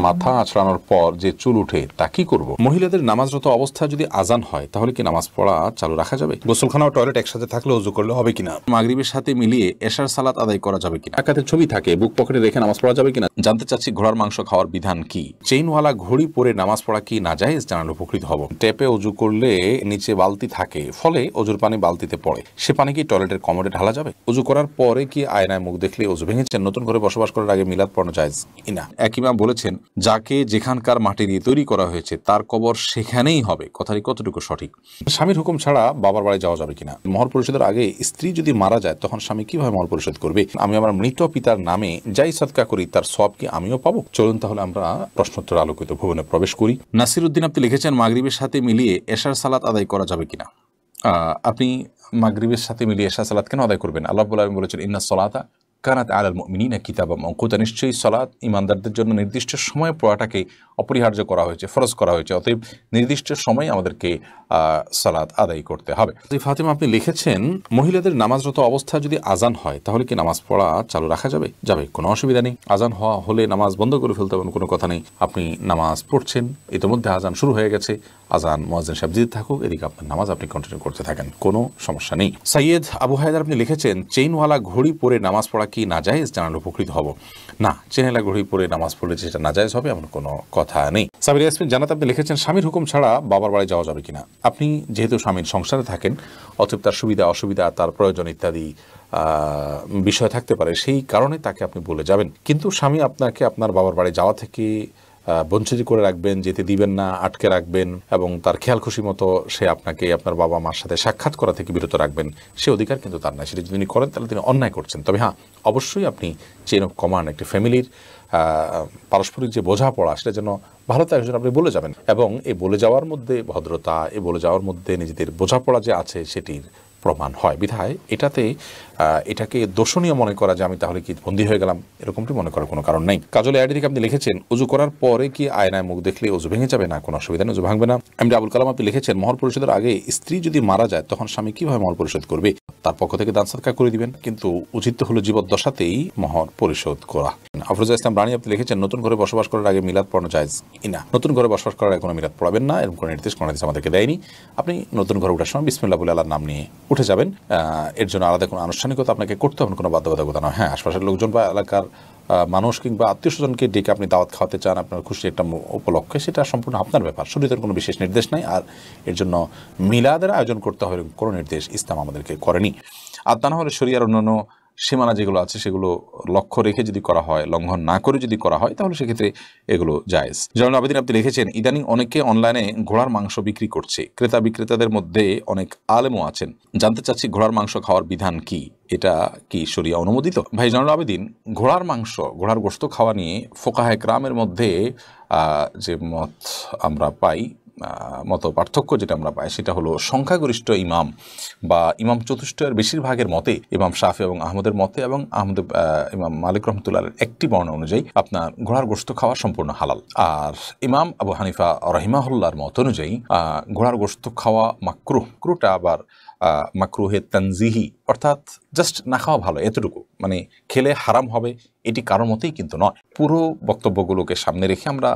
মাথা আঁচড়ানোর পর যে চুল উঠে তা কি করব? মহিলাদের নামাজরত অবস্থায় যদি আজান হয় তাহলে কি নামাজ পড়া চালু রাখা যাবে? গোসলখানা ও টয়লেট একসাথে থাকলে ওযু করলে হবে কিনা? মাগরিবের সাথে মিলিয়ে এশার সালাত আদায় করা যাবে কিনা? রাকাতের ছবি থাকে বুক পকেটে রেখে নামাজ পড়া যাবে কিনা জানতে চাচ্ছি। ঘোড়ার মাংস খাওয়ার বিধান কি? চেইনওয়ালা ঘড়ি পরে নামাজ পড়া কি নাজায়েজ জানালে উপকৃত হব। ট্যাপে ওযু করলে নিচে বালতি থাকে, ফলে ওযুর পানি বালতিতে পড়ে, সে পানি কি টয়লেটের কমোডে ঢালা যাবে? ওযু করার পরে কি আয়নায় মুখ দেখলে ওযু ভেঙেছেন? নতুন ঘরে বসবাস করার আগে মিলাদ পড়ানো জায়েজ কিনা? এক ইমাম বলেছেন, যাকে যেখানকার মাটি দিয়ে তৈরি করা হয়েছে তার কবর সেখানেই হবে, কথাটি কতটুকু সঠিক? স্বামীর হুকুম ছাড়া বাবার বাড়ি যাওয়া যাবে কিনা? মহর পরিশোধের আগে স্ত্রী যদি মারা যায় তখন স্বামী কিভাবে মহর পরিশোধ করবে? আমি আমার মৃত পিতার নামে যাই সদকা করি তার সওয়াব কি আমিও পাবো? চলুন তাহলে আমরা প্রশ্নোত্তর আলোকিত ভবনে প্রবেশ করি। নাসিরউদ্দিন আপনি লিখেছেন, মাগরিবের সাথে মিলিয়ে এশার সালাত আদায় করা যাবে কিনা? আপনি মাগরিবের সাথে মিলিয়ে এশার সালাত কেন আদায় করবেন? আল্লাহ রাব্বুল আলামিন বলেছেন, ইন্নাস সালাতা কানাত আলাল মুমিনিনা কিতাবাম মাওকুতা, নিশ্চয়ই সালাত ইমানদারদের জন্য নির্দিষ্ট সময়ে পড়াটাকে অপরিহার্য করা হয়েছে, ফরজ করা হয়েছে, অতএব নির্দিষ্ট সময় আমাদেরকে সালাত আদায় করতে হবে। ফাতেমা আপনি লিখেছেন, মহিলাদের নামাজরত অবস্থায় যদি আজান হয় তাহলে কি নামাজ পড়া চালু রাখা যাবে? যাবে, কোনো অসুবিধা নেই। আজান হওয়া হলে নামাজ বন্ধ করে ফেলতে হবে, কোনো কথা নেই। আপনি নামাজ পড়ছেন, ইতিমধ্যে আজান শুরু হয়ে গেছে, আজান মুয়াজ্জিন সাহেব দিতে থাকুক, এদিকে আপনার নামাজ আপনি কন্টিনিউ করতে থাকেন, কোনো সমস্যা নেই। সৈয়দ আবু হায়দার আপনি লিখেছেন, চেইনওয়ালা ঘড়ি পরে নামাজ পড়া কি নাজায়েজ জানালে উপকৃত হব। না, চেইনওয়ালা ঘড়ি পরে নামাজ পড়লে যেটা নাজায়েজ হবে এমন কোনো কথা নেই। সাবির ইয়াসমিন জান্নাত আপনি লিখেছেন, স্বামীর হুকুম ছাড়া বাবার বাড়ি যাওয়া যাবে কিনা? আপনি যেহেতু স্বামীর সংসারে থাকেন, অতএব তার সুবিধা অসুবিধা, তার প্রয়োজন ইত্যাদি বিষয় থাকতে পারে, সেই কারণে তাকে আপনি বলে যাবেন। কিন্তু স্বামী আপনাকে আপনার বাবার বাড়ি যাওয়া থেকে বঞ্চিত করে রাখবেন, যেতে দিবেন না, আটকে রাখবেন এবং তার খেয়াল খুশি মতো সে আপনাকে আপনার বাবা মার সাথে সাক্ষাৎ করা থেকে বিরত রাখবেন, সে অধিকার কিন্তু তার নাই। সেটা যদি তিনি করেন তাহলে তিনি অন্যায় করছেন। তবে হ্যাঁ, অবশ্যই আপনি চেইন অফ কমান্ড, একটি ফ্যামিলির পারস্পরিক যে বোঝাপড়া, সেটা যেন ভালো থাকে সেটা আপনি বলে যাবেন, এবং এই বলে যাওয়ার মধ্যে ভদ্রতা, এই বলে যাওয়ার মধ্যে নিজেদের বোঝাপড়া যে আছে সেটির প্রমাণ হয়। বিধায় এটাকে দোষণীয় মনে করা যে আমি তাহলে কি বন্দী হয়ে গেলাম, এরকমটি মনে করার কোনো কারণ নেই। কাজল আইডি থেকে আপনি লিখেছেন, উজু করার পরে কি আয়নায় মুখ দেখলে উজু ভেঙে যাবে? না, কোনো অসুবিধা নেই, উজু ভাঙবে না। এমডি আবুল কালাম আপনি লিখেছেন, মহর পরিশোধের আগে স্ত্রী যদি মারা যায় তখন স্বামী কিভাবে মহর পরিশোধ করবে? তার পক্ষ থেকে দান সদকা করে দিবেন, কিন্তু উচিত হলো জীবদ্দশাতেই মহর পরিশোধ করা। আফরোজা ইসলাম রানী আপনি লিখেছেন, নতুন ঘরে বসবাস করার আগে মিলাদ পড়ানো জায়েজ কিনা? নতুন ঘরে বসবাস করার আগে কোনো মিলাদ পড়াবেন না, এরকম কোনো নির্দেশ আমাদেরকে দেয়নি। আপনি নতুন ঘরে ওঠার সময় বিসমিল্লাহ বলে আল্লাহর নাম নিয়ে উঠে যাবেন, এর জন্য আলাদা কোনো আনুষ্ঠানিকতা আপনাকে করতে হবে, কোনো বাধ্যবাধকতা নয়। হ্যাঁ, আশপাশের লোকজন বা এলাকার মানুষ কিংবা আত্মীয় স্বজনকে ডেকে আপনি দাওয়াত খাওয়াতে চান আপনার খুশি একটা উপলক্ষে, সেটা সম্পূর্ণ আপনার ব্যাপার, শরীয়তের কোনো বিশেষ নির্দেশ নাই। আর এর জন্য মিলাদের আয়োজন করতে হবে কোনো নির্দেশ ইসলাম আমাদেরকে করেনি। আর তা না হলে শরিয়ার অন্যান্য সীমানা যেগুলো আছে সেগুলো লক্ষ্য রেখে যদি করা হয়, লঙ্ঘন না করে যদি করা হয়, তাহলে সেক্ষেত্রে এগুলো জায়েজ। জয়নুল আবেদিন আপনি লিখেছেন, ইদানিং অনেকে অনলাইনে ঘোড়ার মাংস বিক্রি করছে, ক্রেতা বিক্রেতাদের মধ্যে অনেক আলেমও আছেন, জানতে চাচ্ছি ঘোড়ার মাংস খাওয়ার বিধান কি? এটা কি শরিয়া অনুমোদিত? ভাই জয়নুল আবেদিন, ঘোড়ার মাংস, ঘোড়ার গোশত খাওয়া নিয়ে ফোকাহে কেরামের মধ্যে যে মত আমরা পাই, মত পার্থক্য যেটা আমরা পাই, সেটা হলো সংখ্যাগরিষ্ঠ ইমাম বা ইমাম চতুষ্টয়ের বেশিরভাগের মতে, ইমাম শাফি এবং আহমদের মতে এবং ইমাম মালিক রহমতুল্লাহর একটি বর্ণনা অনুযায়ী আপনার ঘোড়ার গোশত খাওয়া সম্পূর্ণ হালাল। আর ইমাম আবু হানিফা রাহিমাহুল্লাহর মত অনুযায়ী ঘোড়ার গোশত খাওয়া মাকরুহ। ক্রুটা আবার মাকরুহে তানজিহি, অর্থাৎ জাস্ট না খাওয়া ভালো, এতটুকু, মানে খেলে হারাম হবে এটি কারোর মতেই কিন্তু নয়। পুরো বক্তব্যগুলোকে সামনে রেখে আমরা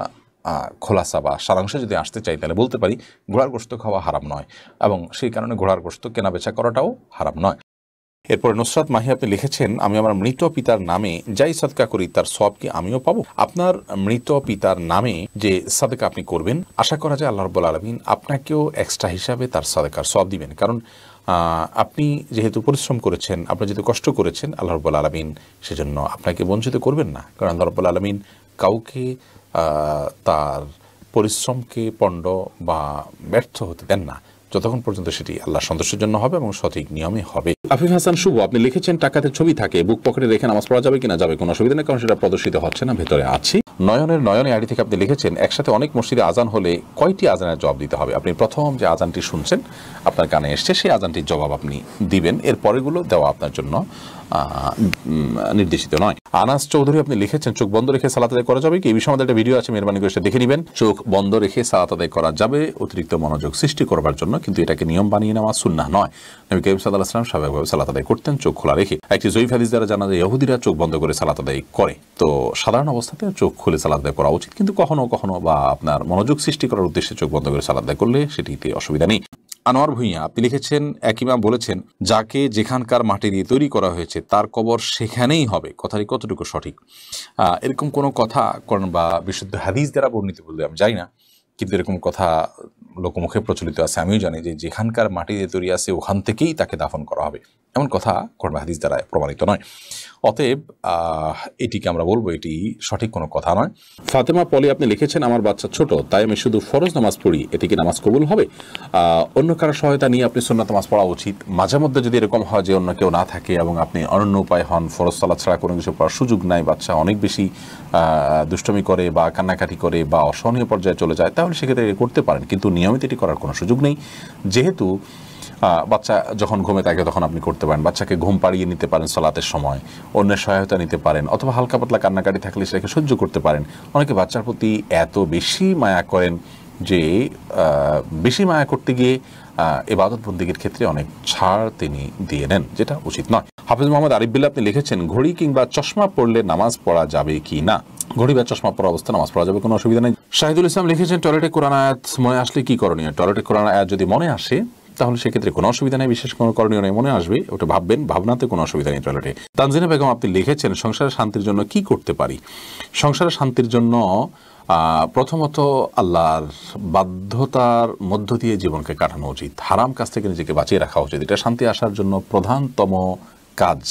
খোলাসা বা সারাংশে যদি আসতে চাই তাহলে বলতে পারি ঘোড়ার গোশত খাওয়া হারাম নয়, এবং সেই কারণে ঘোড়ার গোশত কেনা বেচা করাটাও হারাম নয়। এরপরে নুসরাত মাহি আপনি লিখেছেন, আমি আমার মৃত পিতার নামে যাই সদকা করি তার সওয়াব কি আমিও পাবো? আপনার মৃত পিতার নামে যে সাদকা আপনি করবেন, আশা করা যায় আল্লাহ রাব্বুল আলামিন আপনাকেও এক্সট্রা হিসাবে তার সাদকার সওয়াব দিবেন। কারণ আপনি যেহেতু পরিশ্রম করেছেন, আপনি যেহেতু কষ্ট করেছেন, আল্লাহ রাব্বুল আলামিন সেজন্য আপনাকে বঞ্চিত করবেন না। কারণ আল্লাহ রাব্বুল আলামিন কাউকে তার পরিশ্রমকে পণ্ড বা ব্যর্থ হতে দেন না, যতক্ষণ পর্যন্ত সেটি আল্লাহ সন্তুষ্টির জন্য হবে এবং সঠিক নিয়মে হবে। আফিফ হাসান শুভ আপনি লিখেছেন, টাকাতে ছবি থাকে বুক পকেটে রেখে নামাজ পড়া যাবে কিনা? যাবে, কোনো অসুবিধা নেই, কারণ সেটা প্রদর্শিত হচ্ছে না, ভেতরে আছে। নয়নে আইডি থেকে আপনি লিখেছেন, একসাথে অনেক মসজিদে আজান হলে কয়টি আজানের জবাব দিতে হবে? আপনি প্রথম যে আজানটি শুনছেন আপনার কানে এসছে, সেই আজানটির জবাব আপনি দিবেন, এর পরেগুলো দেওয়া আপনার জন্য নির্দেশিত নয়। আনাস চৌধুরী আপনি লিখেছেন, চোখ বন্ধ রেখে সালাত আদায় করা যাবে কি? এই বিষয়ে আমাদের একটা ভিডিও আছে, মেহরবানি করে সেটা দেখে নেবেন। চোখ বন্ধ রেখে সালাত আদায় করা যাবে অতিরিক্ত মনোযোগ সৃষ্টি করবার জন্য, কিন্তু এটাকে নিয়ম বানিয়ে নেওয়া সুন্নাহ নয়। নবী করিম সাল্লাল্লাহু আলাইহি ওয়াসাল্লাম স্বাভাবিকভাবে স্বাভাবিকভাবে সালাত আদায় করতেন চোখ খোলা রেখে। একটি জয়ীফ হাদিস দ্বারা জানা যায় ইহুদিরা চোখ বন্ধ করে সালাত আদায় করে। তো সাধারণ অবস্থাতে চোখ খুলে সালাত আদায় করা উচিত, কিন্তু কখনো কখনো বা আপনার মনোযোগ সৃষ্টি করার উদ্দেশ্যে চোখ বন্ধ করে সালাত আদায় করলে সেটিতে অসুবিধা নেই। আনোয়ার ভূঁইয়া আপনি লিখেছেন, এক ইমাম বলেছেন যাকে যেখানকার মাটি দিয়ে তৈরি করা হয়েছে তার কবর সেখানেই হবে, কথাটি কতটুকু সঠিক? এরকম কোনো কথা কোরআন বা বিশুদ্ধ হাদিস দ্বারা বর্ণিত বলতে আমি জানি না, কিন্তু এরকম কথা লোকমুখে প্রচলিত আছে। আমিও জানি যে যেখানকার মাটি দিয়ে তৈরি আছে ওখান থেকেই তাকে দাফন করা হবে, এমন কথা কোরআন বা হাদিস দ্বারা প্রমাণিত নয়। অতএব এটিকে আমরা বলবো এটি সঠিক কোনো কথা নয়। ফাতেমা পলি আপনি লিখেছেন, আমার বাচ্চা ছোট, তাই আমি শুধু ফরজ নামাজ পড়ি, এতে কি নামাজ কবুল হবে? অন্য কারো সহায়তা নিয়ে আপনি সুন্নাত নামাজ পড়া উচিত। মাঝে মধ্যে যদি এরকম হয় যে অন্য কেউ না থাকে এবং আপনি অনন্য উপায় হন, ফরজ সালাত ছাড়া কোনো কিছু পড়ার সুযোগ নাই, বাচ্চা অনেক বেশি দুষ্টমি করে বা কান্নাকাটি করে বা অসহনীয় পর্যায়ে চলে যায়, তাহলে সেক্ষেত্রে করতে পারেন, কিন্তু নিয়মিত এটি করার কোনো সুযোগ নেই। যেহেতু বাচ্চা যখন ঘুমে থাকে তখন আপনি করতে পারেন, বাচ্চাকে ঘুম পাড়িয়ে নিতে পারেন সালাতের সময়, অন্যের সহায়তা নিতে পারেন, অথবা হালকা পাতলা কান্নাকাটি থাকলে সেটাকে সহ্য করতে পারেন। অনেকে বাচ্চার প্রতি এত বেশি মায়া করেন যে বেশি মায়া করতে গিয়ে ইবাদত বন্দেগীর ক্ষেত্রে অনেক ছাড় তিনি দিয়ে নেন, যেটা উচিত নয়। হাফিজ মোহাম্মদ আরিফ বিল্লাহ আপনি লিখেছেন, ঘড়ি কিংবা চশমা পরলে নামাজ পড়া যাবে কি না? ঘড়ি বা চশমা পরা অবস্থা নামাজ পড়া যাবে, কোনো অসুবিধা নেই। শাহিদুল ইসলাম লিখেছেন, টয়লেটে কোরআন আয়াত মনে আসলে কি করণীয়? টয়লেটে কোরআন আয়াত যদি মনে আসে তাহলে সেক্ষেত্রে কোনো অসুবিধা নেই, বিশেষ কোনো করণীয় নেই। মনে আসবে ওটা ভাববেন, ভাবনাতে কোনো অসুবিধা নেই টয়লেটে। তানজিনা বেগম আপনি লিখেছেন, সংসারের শান্তির জন্য কি করতে পারি? সংসারের শান্তির জন্য প্রথমত আল্লাহর বাধ্যতার মধ্য দিয়ে জীবনকে কাটানো উচিত, হারাম কাজ থেকে নিজেকে বাঁচিয়ে রাখা উচিত, এটা শান্তি আসার জন্য প্রধানতম কাজ।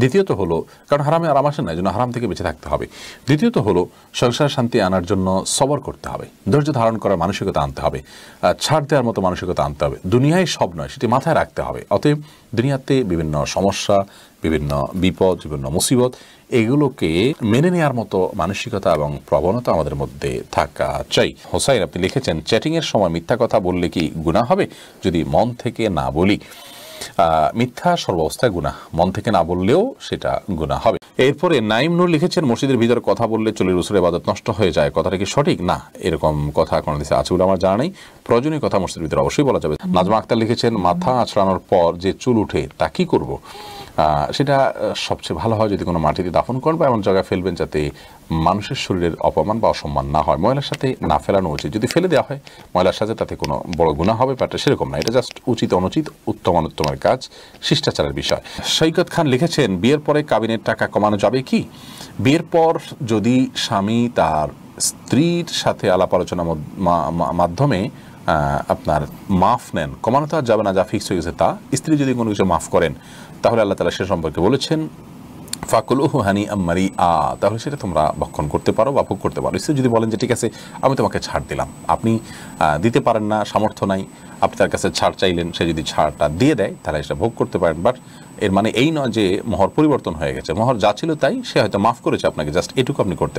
দ্বিতীয়ত হলো, কারণ হারামে আরাম আসে না, এই জন্য হারাম থেকে বেঁচে থাকতে হবে। দ্বিতীয়ত হলো, সংসার শান্তি আনার জন্য সবর করতে হবে, ধৈর্য ধারণ করার মানসিকতা আনতে হবে, ছাড় দেওয়ার মতো মানসিকতা আনতে হবে। দুনিয়ায় সব নয়, সেটি মাথায় রাখতে হবে। অতএব দুনিয়াতে বিভিন্ন সমস্যা, বিভিন্ন বিপদ, বিভিন্ন মুসিবত, এগুলোকে মেনে নেওয়ার মতো মানসিকতা এবং প্রবণতা আমাদের মধ্যে থাকা চাই। হোসাইন আপনি লিখেছেন, চ্যাটিংয়ের সময় মিথ্যা কথা বললে কি গুনাহ হবে যদি মন থেকে না বলি? মিথ্যা সর্বাবস্থায় গুনাহ, মন থেকে না বললেও সেটা গুনাহ হবে। এরপরে নাইম নূর লিখেছেন, মসজিদের ভিতরে কথা বললে 40 বছরের ইবাদত নষ্ট হয়ে যায়, কথাটা কি সঠিক? না, এরকম কথা কোনো দেশে আছে বলে আমার জানা নেই। প্রয়োজনীয় কথা মসজিদের ভিতরে অবশ্যই বলা যাবে। নাজমা আক্তার লিখেছেন, মাথা আঁচড়ানোর পর যে চুল উঠে তা কি করব? সেটা সবচেয়ে ভালো হয় যদি কোনো মাটিতে দাফন করবে, এমন জায়গায় ফেলবেন যাতে মানুষের শরীরের অপমান বা অসম্মান না হয়। ময়লার সাথে না ফেলানো উচিত, যদি ফেলে দেওয়া হয় ময়লার সাথে তাতে কোনো বড় গুনাহ হবে ব্যাপারটা সেরকম না, এটা জাস্ট উচিত অনুচিত, উত্তম অনুত্তমের কাজ, শিষ্টাচারের বিষয়। সৈকত খান লিখেছেন, বিয়ের পরে কাবিনের টাকা কমানো যাবে কি? বিয়ের পর যদি স্বামী তার স্ত্রীর সাথে আলাপ আলোচনার মাধ্যমে আপনার মাফ নেন, কমানো তো আর যাবে না, যা ফিক্স হয়ে গেছে তা। স্ত্রী যদি কোনো কিছু মাফ করেন তাহলে আল্লাহ তাআলা সে সম্পর্কে বলেছেন, ফাকুলুহু হানিআম মারিআ, তাহলে সেটা তোমরা ভক্ষণ করতে পারো বা ভোগ করতে পারো। স্ত্রী যদি বলেন যে ঠিক আছে আমি তোমাকে ছাড় দিলাম, আপনি দিতে পারেন না, সামর্থ্য নাই, আপনি তার কাছে ছাড় চাইলেন, সে যদি ছাড়টা দিয়ে দেয় তাহলে সেটা ভোগ করতে পারেন। বাট এর মানে এই নয় যে মোহর পরিবর্তন হয়ে গেছে, মোহর যা ছিল তাই, সে হয়তো মাফ করেছে আপনাকে, জাস্ট এটুকু আপনি করতে